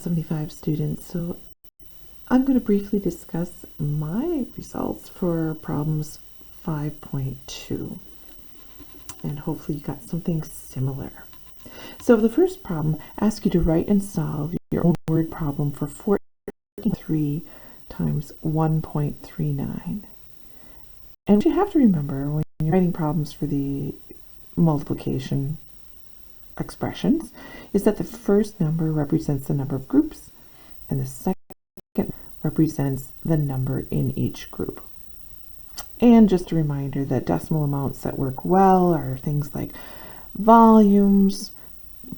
75 students, so I'm going to briefly discuss my results for problems 5.2, and hopefully you got something similar. So the first problem asks you to write and solve your own word problem for 43 times 1.39. And what you have to remember when you're writing problems for the multiplication expressions is that the first number represents the number of groups and the second represents the number in each group. And just a reminder that decimal amounts that work well are things like volumes,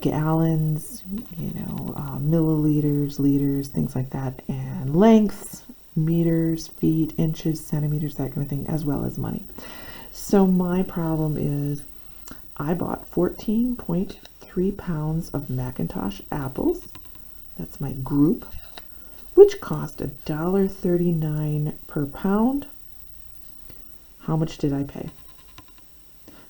gallons, milliliters, liters, things like that, and lengths, meters, feet, inches, centimeters, that kind of thing, as well as money. So my problem is I bought 14.3 pounds of Macintosh apples. That's my group, which cost $1.39 per pound. How much did I pay?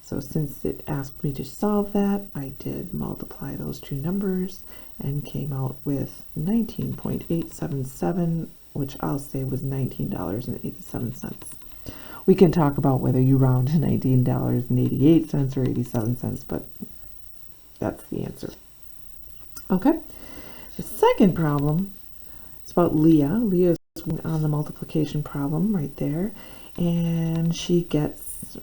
So since it asked me to solve that, I did multiply those two numbers and came out with 19.877, which I'll say was $19.87. We can talk about whether you round to $19.88 or 87 cents, but that's the answer. Okay, the second problem is about Leah. Leah is on the multiplication problem right there, and she gets,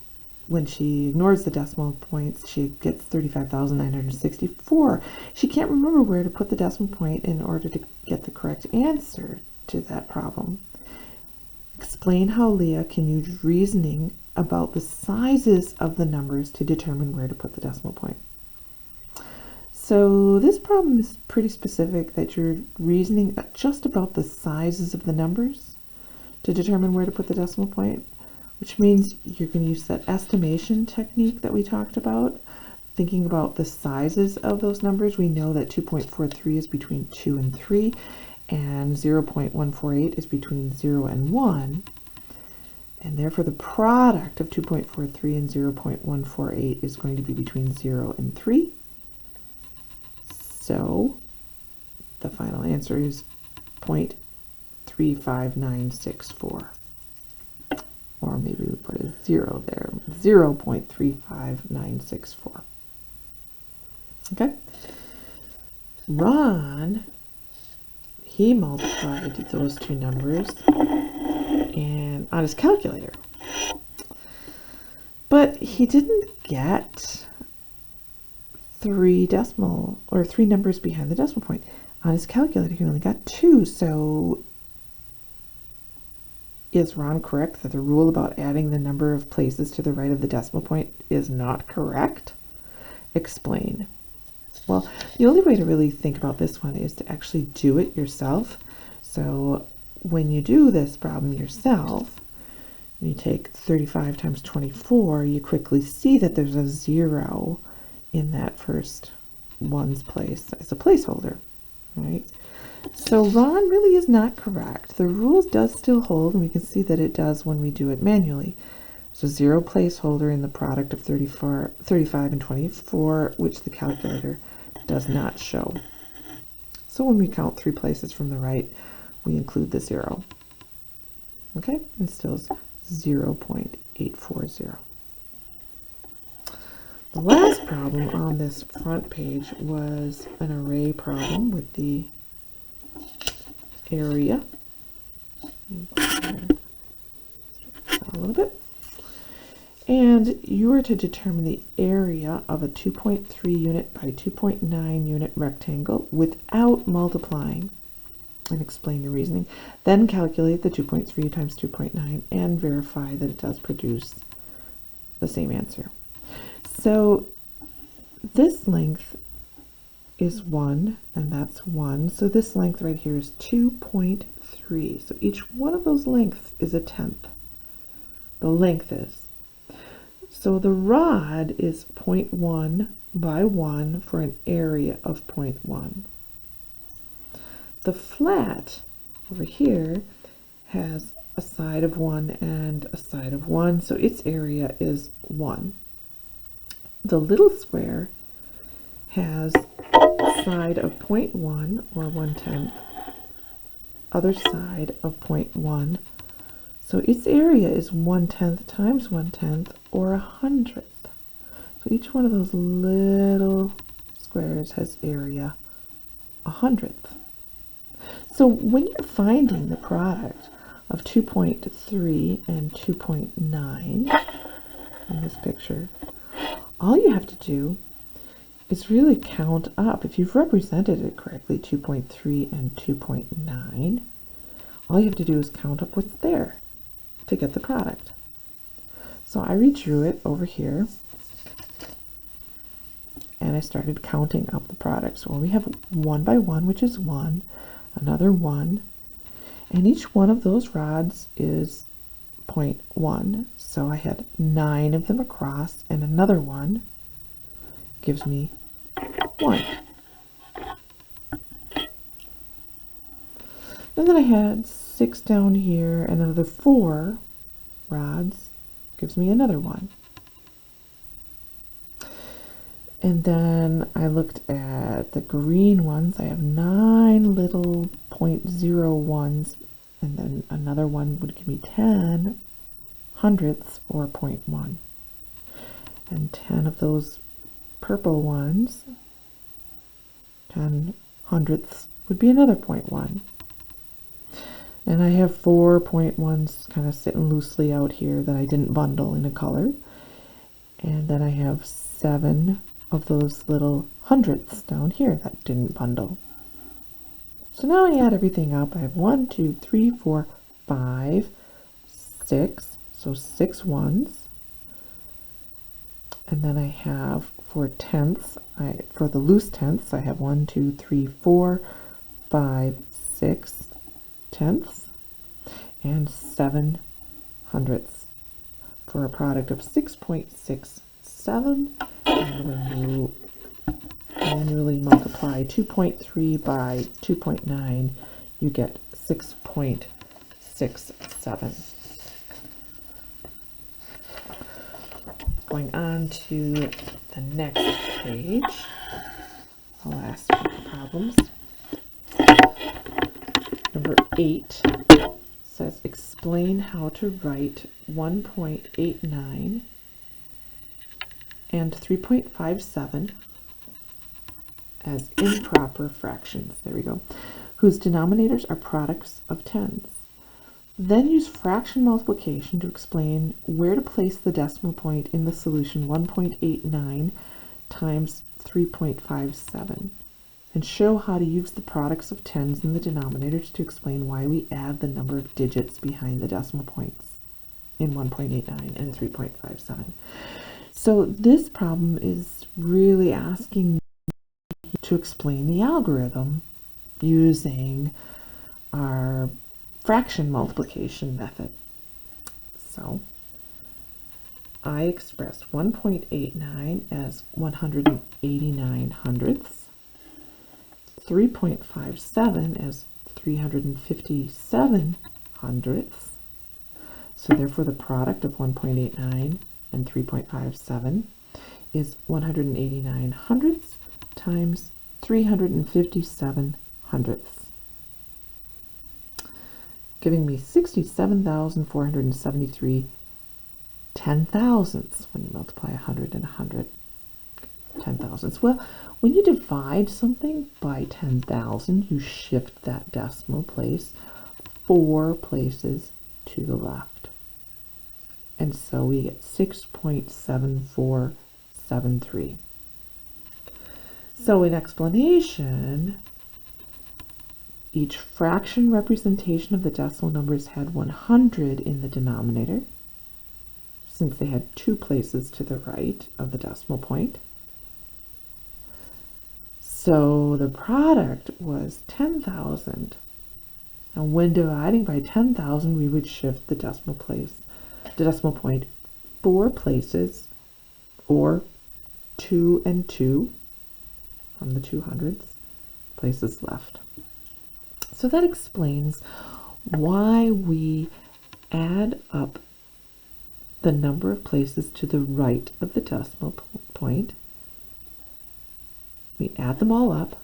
when she ignores the decimal points, she gets 35,964. She can't remember where to put the decimal point in order to get the correct answer to that problem. Explain how Leah can use reasoning about the sizes of the numbers to determine where to put the decimal point. So this problem is pretty specific, that you're reasoning just about the sizes of the numbers to determine where to put the decimal point, which means you're going to use that estimation technique that we talked about, thinking about the sizes of those numbers. We know that 2.43 is between 2 and 3, and 0.148 is between 0 and 1, and therefore the product of 2.43 and 0.148 is going to be between 0 and 3. So the final answer is 0.35964. Or maybe we put a 0 there, 0.35964. Okay? Ron, he multiplied those two numbers and on his calculator. But he didn't get three numbers behind the decimal point. On his calculator, he only got 2. So is Ron correct that the rule about adding the number of places to the right of the decimal point is not correct? Explain. Well, the only way to really think about this one is to actually do it yourself. So when you do this problem yourself, you take 35 times 24, you quickly see that there's a 0 in that first one's place as a placeholder, right? So Ron really is not correct. The rules does still hold, and we can see that it does when we do it manually. So 0 placeholder in the product of 35 and 24, which the calculator does not show. So when we count 3 places from the right, we include the 0. Okay, it still is 0.840. The last problem on this front page was an array problem with the area. A little bit. And you are to determine the area of a 2.3 unit by 2.9 unit rectangle without multiplying, and explain your reasoning. Then calculate the 2.3 times 2.9 and verify that it does produce the same answer. So this length is 1, and that's 1. So this length right here is 2.3. So each one of those lengths is a tenth. The length is. So the rod is 0.1 by 1 for an area of 0.1. The flat over here has a side of 1 and a side of 1, so its area is 1. The little square has side of 0.1 or 1/10, other side of 0.1. So its area is 1/10 times 1/10 or 100th. So each one of those little squares has area 100th. So when you're finding the product of 2.3 and 2.9 in this picture, all you have to do is really count up. If you've represented it correctly, 2.3 and 2.9, all you have to do is count up what's there to get the product. So I redrew it over here, and I started counting up the products. Well, we have 1 by 1, which is 1, another 1, and each one of those rods is 0.1. So I had 9 of them across, and another 1 gives me 1. And then I had 6 down here, and another 4 rods gives me another 1. And then I looked at the green ones. I have 9 little 0.01s, and then another one would give me 10 hundredths or 0.1. And 10 of those purple ones, 10 hundredths, would be another 0.1. And I have 4 0.1s kind of sitting loosely out here that I didn't bundle in a color. And then I have 7 of those little hundredths down here that didn't bundle. So now I add everything up. I have 1, 2, 3, 4, 5, 6. So 6 ones. And then I have for tenths, for the loose tenths, I have 1, 2, 3, 4, 5, 6 tenths and 7 hundredths for a product of 6.67. And when you manually multiply 2.3 by 2.9, you get 6.67. Going on to the next page, the last problems. Number 8 says, explain how to write 1.89 and 3.57 as improper fractions. There we go. Whose denominators are products of tens. Then use fraction multiplication to explain where to place the decimal point in the solution 1.89 times 3.57, and show how to use the products of tens in the denominators to explain why we add the number of digits behind the decimal points in 1.89 and 3.57. So this problem is really asking you to explain the algorithm using our fraction multiplication method. So I expressed 1.89 as 189 hundredths, 3.57 as 357 hundredths. So therefore the product of 1.89 and 3.57 is 189 hundredths times 357 hundredths, giving me 67,473 ten-thousandths when you multiply 100 and 100. Ten-thousandths. Well, when you divide something by 10,000, you shift that decimal place 4 places to the left. And so we get 6.7473. So in explanation, each fraction representation of the decimal numbers had 100 in the denominator, since they had 2 places to the right of the decimal point. So the product was 10,000. Now when dividing by 10,000, we would shift the decimal point 4 places, or 2 and 2 from the 200ths places left. So that explains why we add up the number of places to the right of the decimal point. We add them all up,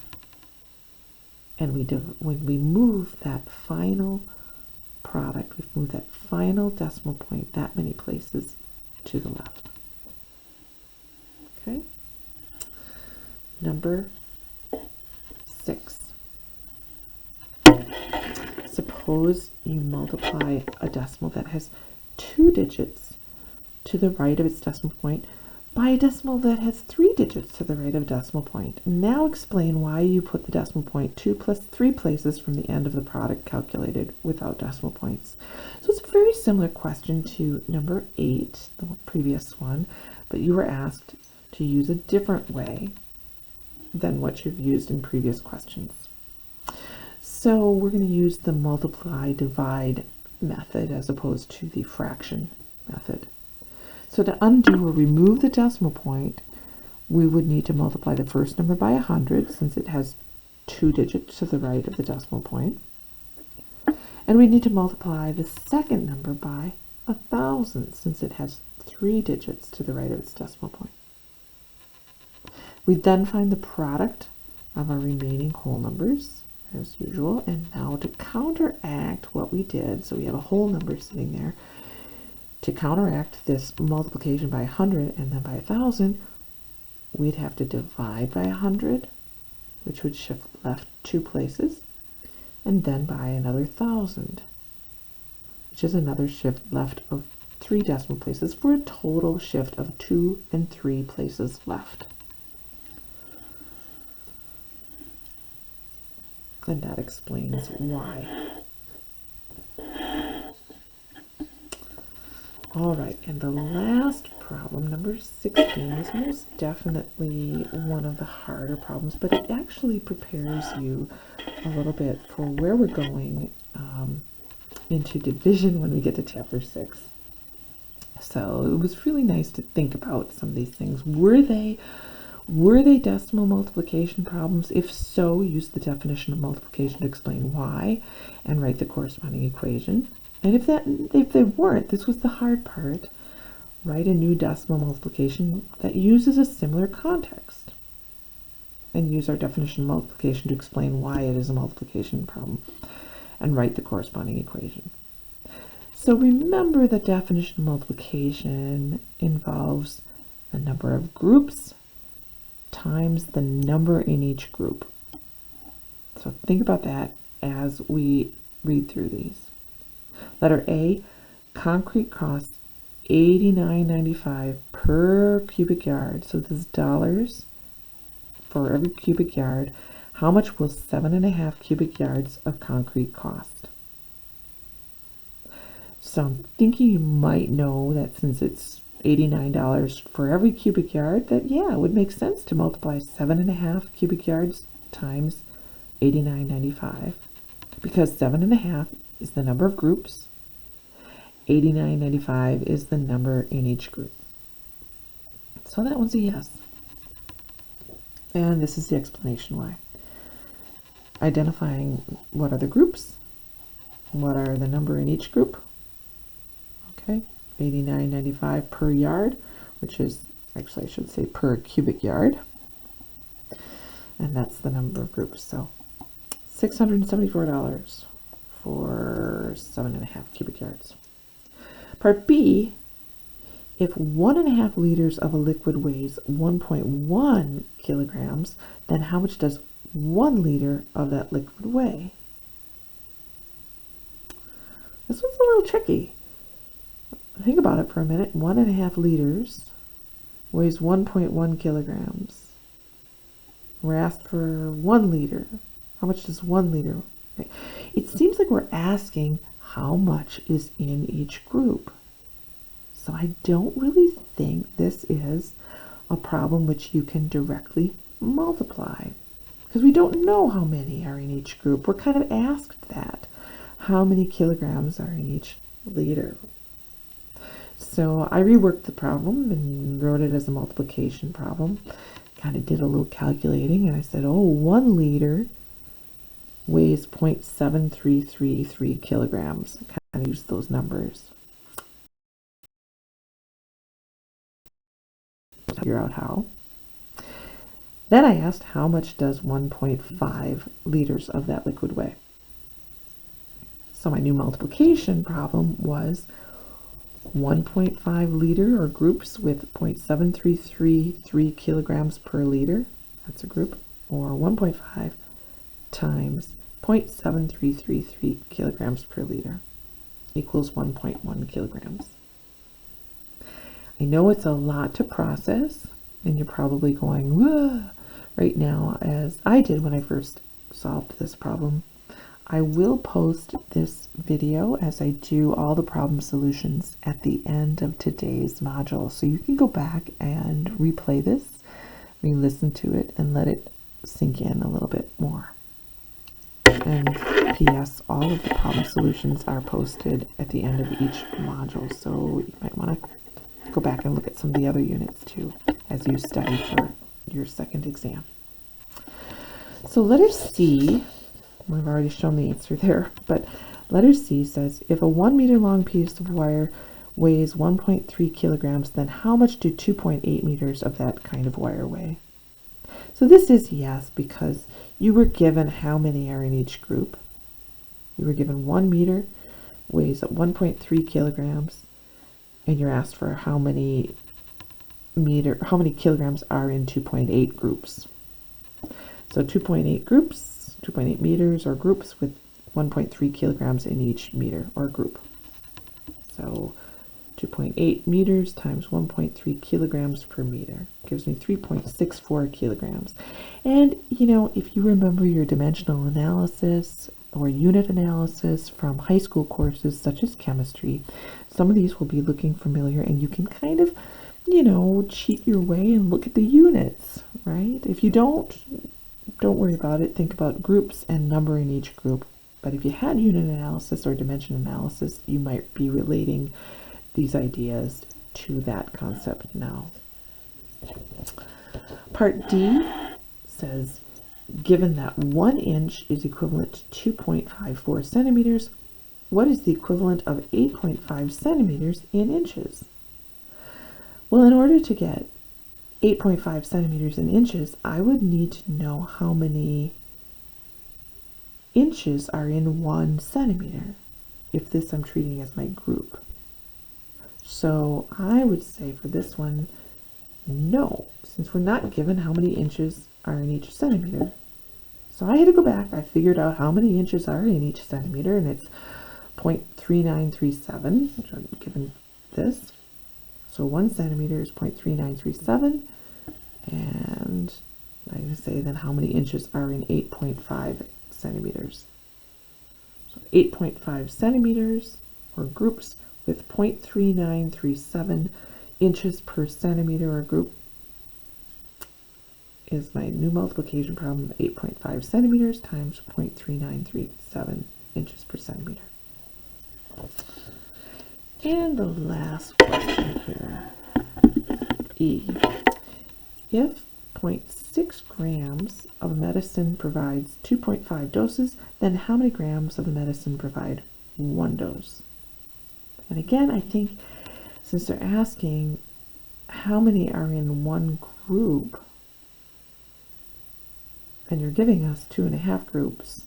And when we move that final product, we've moved that final decimal point that many places to the left. Okay. Number 6. Suppose you multiply a decimal that has 2 digits to the right of its decimal point by a decimal that has 3 digits to the right of a decimal point. Now explain why you put the decimal point 2 plus 3 places from the end of the product calculated without decimal points. So it's a very similar question to number 8, the previous one, but you were asked to use a different way than what you've used in previous questions. So we're going to use the multiply divide method as opposed to the fraction method. So to undo or remove the decimal point, we would need to multiply the first number by 100 since it has 2 digits to the right of the decimal point. And we need to multiply the second number by 1,000 since it has 3 digits to the right of its decimal point. We then find the product of our remaining whole numbers as usual, and now to counteract what we did, so we have a whole number sitting there, to counteract this multiplication by 100 and then by 1,000, we'd have to divide by 100, which would shift left 2 places, and then by another 1,000, which is another shift left of 3 decimal places, for a total shift of 2 and 3 places left. And that explains why. All right, and the last problem, number 16, is most definitely one of the harder problems, but it actually prepares you a little bit for where we're going into division when we get to chapter 6. So it was really nice to think about some of these things. Were they decimal multiplication problems? If so, use the definition of multiplication to explain why and write the corresponding equation. And if they weren't, this was the hard part, write a new decimal multiplication that uses a similar context and use our definition of multiplication to explain why it is a multiplication problem and write the corresponding equation. So remember, the definition of multiplication involves a number of groups times the number in each group. So think about that as we read through these. Letter A, concrete costs $89.95 per cubic yard. So this is dollars for every cubic yard. How much will 7.5 cubic yards of concrete cost? So I'm thinking you might know that since it's $89 for every cubic yard, that yeah, it would make sense to multiply 7.5 cubic yards times $89.95, because 7.5 is the number of groups, $89.95 is the number in each group. So that one's a yes. And this is the explanation why. Identifying what are the groups, what are the number in each group. Okay, $89.95 per yard, which is, actually I should say per cubic yard. And that's the number of groups. So $674 for 7.5 cubic yards. Part B, if 1.5 liters of a liquid weighs 1.1 kilograms, then how much does 1 liter of that liquid weigh? This one's a little tricky. Think about it for a minute. 1.5 liters weighs 1.1 kilograms. We're asked for 1 liter. How much does 1 liter weigh? It seems like we're asking how much is in each group. So I don't really think this is a problem which you can directly multiply, because we don't know how many are in each group. We're kind of asked that. How many kilograms are in each liter? So I reworked the problem and wrote it as a multiplication problem. Kind of did a little calculating, and I said, oh, 1 liter weighs 0.7333 kilograms. Kind of used those numbers. Figure out how. Then I asked, how much does 1.5 liters of that liquid weigh? So my new multiplication problem was 1.5 liter, or groups with 0.7333 kilograms per liter, that's a group, or 1.5 times 0.7333 kilograms per liter equals 1.1 kilograms. I know it's a lot to process, and you're probably going, whoa, right now, as I did when I first solved this problem. I will post this video, as I do all the problem solutions, at the end of today's module. So you can go back and replay this, re-listen to it, and let it sink in a little bit more. And P.S. all of the problem solutions are posted at the end of each module. So you might want to go back and look at some of the other units too, as you study for your second exam. So letter C, we've already shown the answer there, but letter C says, if a 1 meter long piece of wire weighs 1.3 kilograms, then how much do 2.8 meters of that kind of wire weigh? So this is yes, because you were given how many are in each group. You were given 1 meter weighs 1.3 kilograms, and you're asked for how many kilograms are in 2.8 groups. So 2.8 groups, 2.8 meters, or groups with 1.3 kilograms in each meter or group. So 2.8 meters times 1.3 kilograms per meter gives me 3.64 kilograms. And you know, if you remember your dimensional analysis or unit analysis from high school courses such as chemistry, some of these will be looking familiar, and you can kind of, you know, cheat your way and look at the units, right? If you don't worry about it. Think about groups and number in each group. But if you had unit analysis or dimension analysis, you might be relating these ideas to that concept now. Part D says, given that 1 inch is equivalent to 2.54 centimeters, what is the equivalent of 8.5 centimeters in inches? Well, in order to get 8.5 centimeters in inches, I would need to know how many inches are in 1 centimeter, if this I'm treating as my group. So I would say for this one, no, since we're not given how many inches are in each centimeter. So I had to go back. I figured out how many inches are in each centimeter, and it's 0.3937, which I'm given this. So 1 centimeter is 0.3937, and I'm going to say then how many inches are in 8.5 centimeters. So 8.5 centimeters, or groups with 0.3937 inches per centimeter or group, is my new multiplication problem of 8.5 centimeters times 0.3937 inches per centimeter. And the last question here, E. If 0.6 grams of medicine provides 2.5 doses, then how many grams of the medicine provide 1 dose? And again, I think since they're asking how many are in one group, and you're giving us 2.5 groups,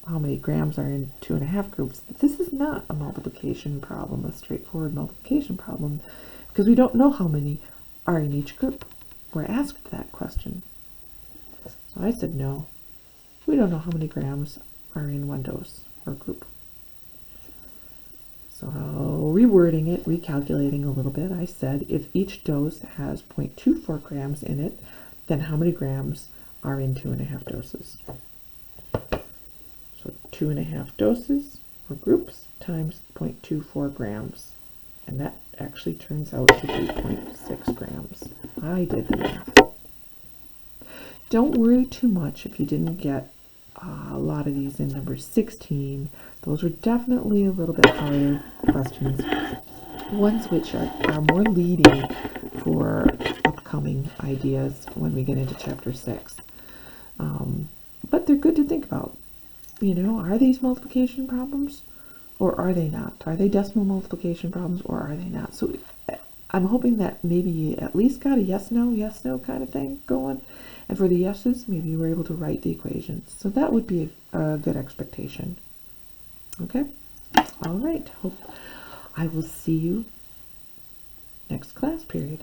how many grams are in 2.5 groups? This is not a multiplication problem, a straightforward multiplication problem, because we don't know how many are in each group. We're asked that question. So I said no. We don't know how many grams are in 1 dose or group. So rewording it, recalculating a little bit, I said if each dose has 0.24 grams in it, then how many grams are in 2.5 doses? So 2.5 doses or groups times 0.24 grams. And that actually turns out to be 0.6 grams. I did the math. Don't worry too much if you didn't get a lot of these in number 16. Those are definitely a little bit harder questions. Ones which are more leading for upcoming ideas when we get into chapter 6. But they're good to think about. You know, are these multiplication problems or are they not? Are they decimal multiplication problems or are they not? So I'm hoping that maybe you at least got a yes, no kind of thing going. And for the yeses, maybe you were able to write the equations. So that would be a good expectation. Okay? All right. Hope I will see you next class period.